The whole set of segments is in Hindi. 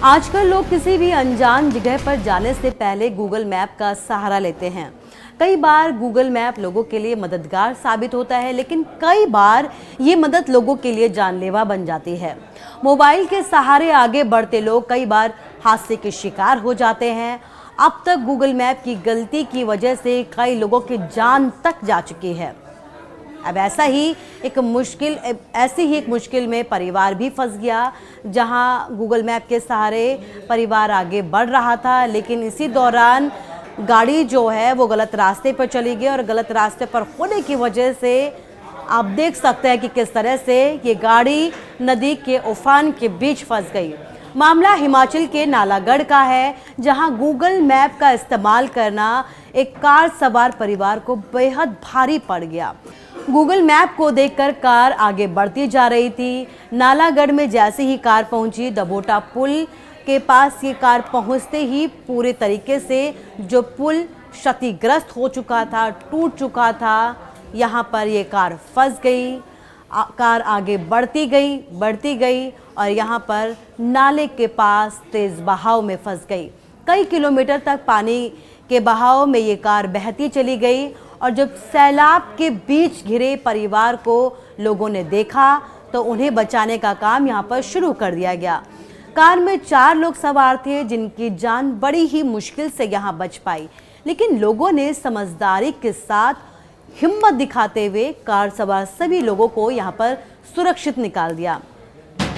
आजकल लोग किसी भी अनजान जगह पर जाने से पहले गूगल मैप का सहारा लेते हैं। कई बार गूगल मैप लोगों के लिए मददगार साबित होता है, लेकिन कई बार ये मदद लोगों के लिए जानलेवा बन जाती है। मोबाइल के सहारे आगे बढ़ते लोग कई बार हादसे के शिकार हो जाते हैं। अब तक गूगल मैप की गलती की वजह से कई लोगों की जान तक जा चुकी है। अब ऐसी ही एक मुश्किल में परिवार भी फंस गया, जहां गूगल मैप के सहारे परिवार आगे बढ़ रहा था, लेकिन इसी दौरान गाड़ी जो है वो गलत रास्ते पर चली गई और गलत रास्ते पर होने की वजह से आप देख सकते हैं कि किस तरह से ये गाड़ी नदी के उफान के बीच फंस गई। मामला हिमाचल के नालागढ़ का है, जहां गूगल मैप का इस्तेमाल करना एक कार सवार परिवार को बेहद भारी पड़ गया। गूगल मैप को देखकर कार आगे बढ़ती जा रही थी। नालागढ़ में जैसे ही कार पहुंची, दबोटा पुल के पास ये कार पहुंचते ही पूरे तरीके से जो पुल क्षतिग्रस्त हो चुका था, टूट चुका था, यहाँ पर ये कार फंस गई। कार आगे बढ़ती गई और यहाँ पर नाले के पास तेज बहाव में फंस गई। कई किलोमीटर तक पानी के बहाव में ये कार बहती चली गई और जब सैलाब के बीच घिरे परिवार को लोगों ने देखा तो उन्हें बचाने का काम यहाँ पर शुरू कर दिया गया। कार में 4 लोग सवार थे, जिनकी जान बड़ी ही मुश्किल से यहाँ बच पाई, लेकिन लोगों ने समझदारी के साथ हिम्मत दिखाते हुए कार सवार सभी लोगों को यहाँ पर सुरक्षित निकाल दिया।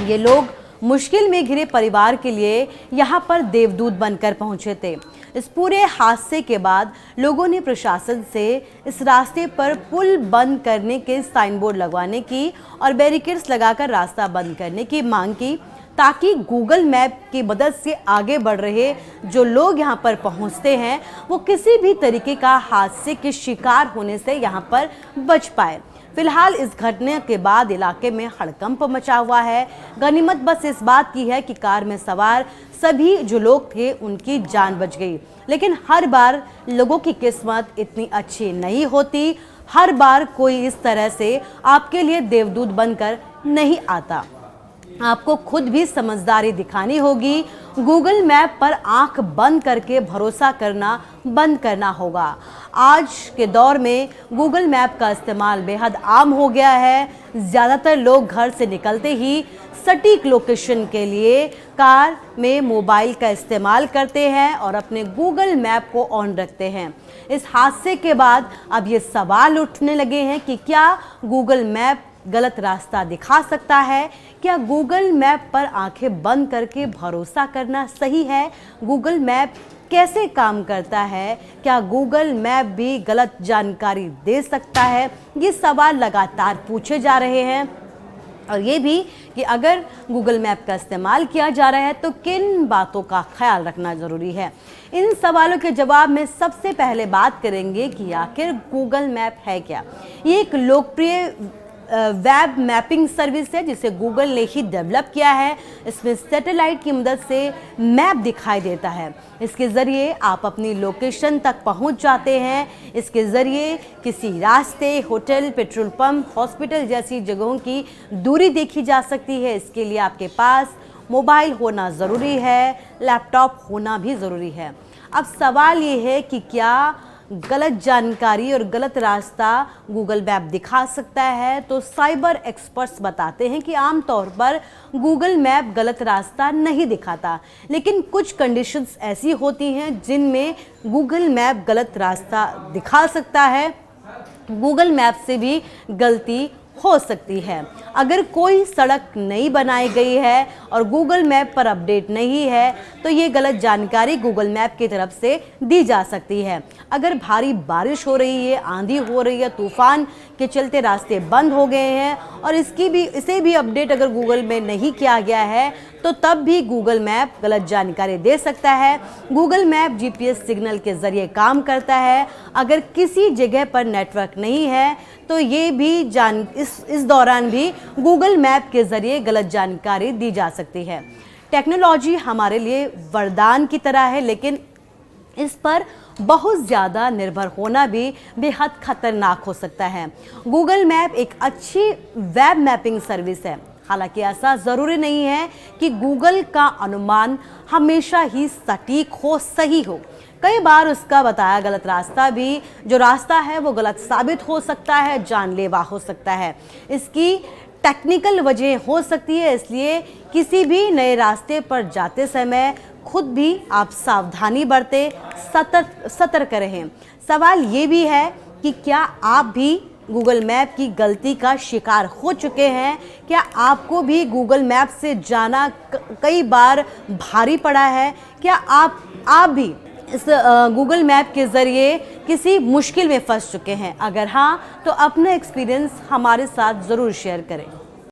ये लोग मुश्किल में घिरे परिवार के लिए यहाँ पर देवदूत बनकर पहुँचे थे। इस पूरे हादसे के बाद लोगों ने प्रशासन से इस रास्ते पर पुल बंद करने के साइन बोर्ड लगवाने की और बैरिकेड्स लगाकर रास्ता बंद करने की मांग की, ताकि गूगल मैप की मदद से आगे बढ़ रहे जो लोग यहाँ पर पहुँचते हैं वो किसी भी तरीके का हादसे के शिकार होने से यहाँ पर बच पाए। फिलहाल इस घटना के बाद इलाके में हड़कंप मचा हुआ है। गनीमत बस इस बात की है कि कार में सवार सभी जो लोग थे उनकी जान बच गई, लेकिन हर बार लोगों की किस्मत इतनी अच्छी नहीं होती। हर बार कोई इस तरह से आपके लिए देवदूत बनकर नहीं आता। आपको खुद भी समझदारी दिखानी होगी। गूगल मैप पर आंख बंद करके भरोसा करना बंद करना होगा। आज के दौर में गूगल मैप का इस्तेमाल बेहद आम हो गया है। ज़्यादातर लोग घर से निकलते ही सटीक लोकेशन के लिए कार में मोबाइल का इस्तेमाल करते हैं और अपने गूगल मैप को ऑन रखते हैं। इस हादसे के बाद अब ये सवाल उठने लगे हैं कि क्या गूगल मैप गलत रास्ता दिखा सकता है? क्या गूगल मैप पर आंखें बंद करके भरोसा करना सही है? गूगल मैप कैसे काम करता है? क्या गूगल मैप भी गलत जानकारी दे सकता है? ये सवाल लगातार पूछे जा रहे हैं और ये भी कि अगर गूगल मैप का इस्तेमाल किया जा रहा है तो किन बातों का ख्याल रखना ज़रूरी है। इन सवालों के जवाब में सबसे पहले बात करेंगे कि आखिर गूगल मैप है क्या। ये एक लोकप्रिय वेब मैपिंग सर्विस है जिसे गूगल ने ही डेवलप किया है। इसमें सैटेलाइट की मदद से मैप दिखाई देता है। इसके ज़रिए आप अपनी लोकेशन तक पहुंच जाते हैं। इसके ज़रिए किसी रास्ते, होटल, पेट्रोल पंप, हॉस्पिटल जैसी जगहों की दूरी देखी जा सकती है। इसके लिए आपके पास मोबाइल होना ज़रूरी है, लैपटॉप होना भी ज़रूरी है। अब सवाल ये है कि क्या गलत जानकारी और गलत रास्ता गूगल मैप दिखा सकता है? तो साइबर एक्सपर्ट्स बताते हैं कि आमतौर पर गूगल मैप गलत रास्ता नहीं दिखाता, लेकिन कुछ कंडीशंस ऐसी होती हैं जिनमें गूगल मैप गलत रास्ता दिखा सकता है। गूगल मैप से भी गलती हो सकती है। अगर कोई सड़क नहीं बनाई गई है और गूगल मैप पर अपडेट नहीं है तो ये गलत जानकारी गूगल मैप की तरफ से दी जा सकती है। अगर भारी बारिश हो रही है, आंधी हो रही है, तूफान के चलते रास्ते बंद हो गए हैं और इसे भी अपडेट अगर गूगल में नहीं किया गया है तो तब भी गूगल मैप गलत जानकारी दे सकता है। गूगल मैप जीपीएस सिग्नल के ज़रिए काम करता है। अगर किसी जगह पर नेटवर्क नहीं है तो ये भी इस दौरान भी गूगल मैप के ज़रिए गलत जानकारी दी जा सकती है। टेक्नोलॉजी हमारे लिए वरदान की तरह है, लेकिन इस पर बहुत ज़्यादा निर्भर होना भी बेहद खतरनाक हो सकता है। गूगल मैप एक अच्छी वेब मैपिंग सर्विस है। हालांकि ऐसा ज़रूरी नहीं है कि गूगल का अनुमान हमेशा ही सटीक हो, सही हो। कई बार उसका बताया गलत रास्ता भी जो रास्ता है वो गलत साबित हो सकता है, जानलेवा हो सकता है। इसकी टेक्निकल वजह हो सकती है, इसलिए किसी भी नए रास्ते पर जाते समय खुद भी आप सावधानी बरतें, सतर्क रहें। सवाल ये भी है कि क्या आप भी गूगल मैप की गलती का शिकार हो चुके हैं? क्या आपको भी गूगल मैप से जाना कई बार भारी पड़ा है? क्या आप भी इस गूगल मैप के ज़रिए किसी मुश्किल में फंस चुके हैं? अगर हाँ, तो अपना एक्सपीरियंस हमारे साथ ज़रूर शेयर करें।